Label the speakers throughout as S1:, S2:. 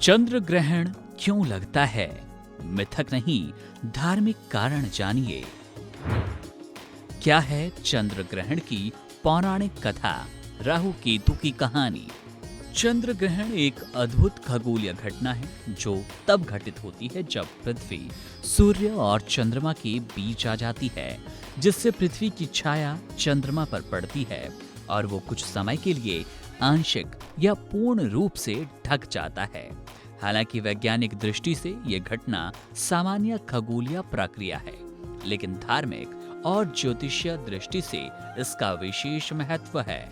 S1: चंद्र ग्रहण क्यों लगता है? मिथक नहीं, धार्मिक कारण जानिए। क्या है चंद्र ग्रहण की पौराणिक कथा, राहु केतु की कहानी? चंद्र ग्रहण एक अद्भुत खगोलीय घटना है जो तब घटित होती है जब पृथ्वी सूर्य और चंद्रमा के बीच आ जाती है, जिससे पृथ्वी की छाया चंद्रमा पर पड़ती है और वो कुछ समय के लिए आंशिक या पूर्ण रूप से ढक जाता है। हालांकि वैज्ञानिक दृष्टि से यह घटना सामान्य खगोलीय प्रक्रिया है, लेकिन धार्मिक और ज्योतिषीय दृष्टि से इसका विशेष महत्व है।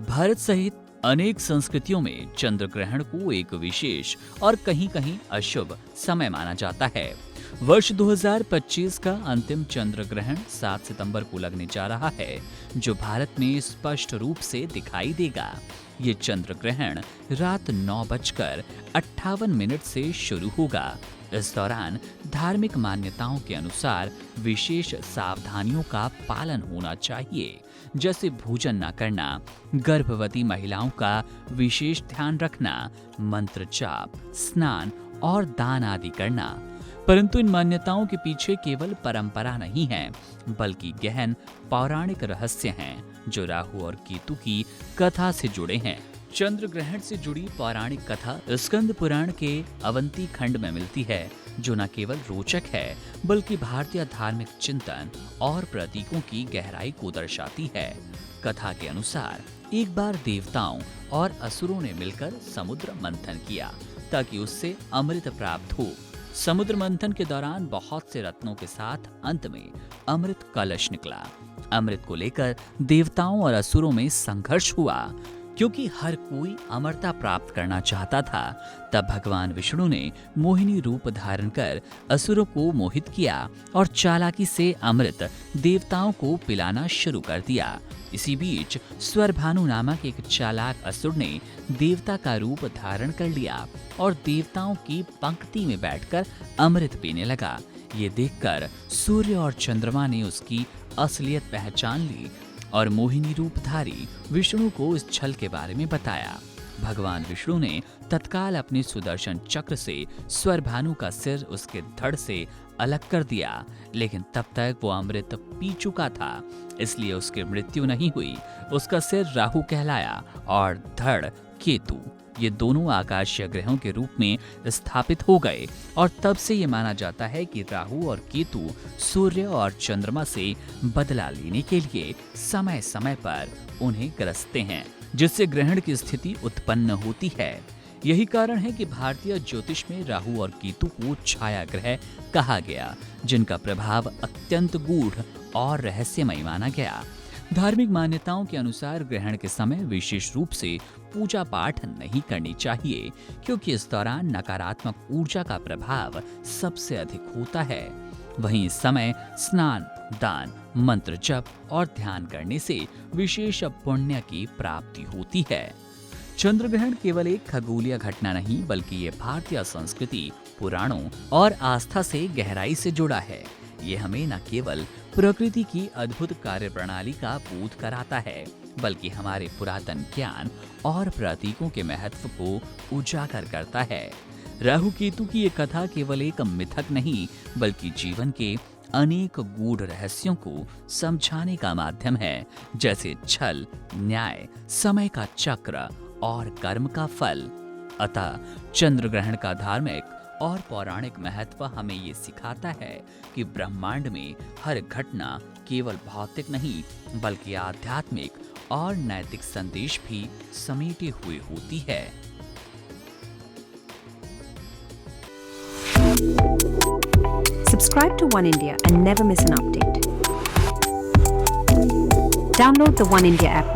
S1: भारत सहित अनेक संस्कृतियों में चंद्र ग्रहण को एक विशेष और कहीं कहीं अशुभ समय माना जाता है। वर्ष 2025 का अंतिम चंद्र ग्रहण 7 सितंबर को लगने जा रहा है, जो भारत में स्पष्ट रूप से दिखाई देगा। ये चंद्र ग्रहण रात 9:58 से शुरू होगा। इस दौरान धार्मिक मान्यताओं के अनुसार विशेष सावधानियों का पालन होना चाहिए, जैसे भोजन न करना, गर्भवती महिलाओं का विशेष ध्यान रखना, मंत्र जाप, स्नान और दान आदि करना। परंतु इन मान्यताओं के पीछे केवल परंपरा नहीं है, बल्कि गहन पौराणिक रहस्य हैं, जो राहु और केतु की कथा से जुड़े हैं। चंद्र ग्रहण से जुड़ी पौराणिक कथा स्कंद पुराण के अवंती खंड में मिलती है, जो न केवल रोचक है, बल्कि भारतीय धार्मिक चिंतन और प्रतीकों की गहराई को दर्शाती है। कथा के अनुसार एक बार देवताओं और असुरों ने मिलकर समुद्र मंथन किया ताकि उससे अमृत प्राप्त हो। समुद्र मंथन के दौरान बहुत से रत्नों के साथ अंत में अमृत कलश निकला। अमृत को लेकर देवताओं और असुरों में संघर्ष हुआ, क्योंकि हर कोई अमरता प्राप्त करना चाहता था। तब भगवान विष्णु ने मोहिनी रूप धारण कर असुरों को मोहित किया और चालाकी से अमृत देवताओं को पिलाना शुरू कर दिया। इसी बीच स्वरभानु नामक एक चालाक असुर ने देवता का रूप धारण कर लिया और देवताओं की पंक्ति में बैठकर अमृत पीने लगा। ये देखकर सूर्य और चंद्रमा ने उसकी असलियत पहचान ली और मोहिनी रूपधारी विष्णु को इस छल के बारे में बताया। भगवान विष्णु ने तत्काल अपने सुदर्शन चक्र से स्वरभानु का सिर उसके धड़ से अलग कर दिया, लेकिन तब तक वो अमृत पी चुका था, इसलिए उसकी मृत्यु नहीं हुई। उसका सिर राहु कहलाया और धड़ केतु। ये दोनों आकाशीय ग्रहों के रूप में स्थापित हो गए और तब से ये माना जाता है कि राहु और केतु सूर्य और चंद्रमा से बदला लेने के लिए समय समय पर उन्हें ग्रसते हैं, जिससे ग्रहण की स्थिति उत्पन्न होती है। यही कारण है कि भारतीय ज्योतिष में राहु और केतु को छाया ग्रह कहा गया, जिनका प्रभाव अत्यंत गूढ़ और रहस्यमय माना गया। धार्मिक मान्यताओं के अनुसार ग्रहण के समय विशेष रूप से पूजा पाठ नहीं करनी चाहिए, क्योंकि इस दौरान नकारात्मक ऊर्जा का प्रभाव सबसे अधिक होता है। वहीं इस समय स्नान, दान, मंत्र जप और ध्यान करने से विशेष पुण्य की प्राप्ति होती है। चंद्र ग्रहण केवल एक खगोलीय घटना नहीं, बल्कि ये भारतीय संस्कृति, पुराणों और आस्था से गहराई से जुड़ा है। ये हमें न केवल प्रकृति की अद्भुत कार्यप्रणाली का बोध कराता है, बल्कि हमारे पुरातन ज्ञान और प्रतीकों के महत्व को उजागर करता है। राहु केतु की ये कथा केवल एक मिथक नहीं, बल्कि जीवन के अनेक गूढ़ रहस्यों को समझाने का माध्यम है, जैसे छल, न्याय, समय का चक्र और कर्म का फल। अतः चंद्र ग्रहण का धार्मिक और पौराणिक महत्व हमें ये सिखाता है कि ब्रह्मांड में हर घटना केवल भौतिक नहीं, बल्कि आध्यात्मिक और नैतिक संदेश भी समेटे हुए होती है।
S2: Subscribe to One India and never miss an update. Download the One India app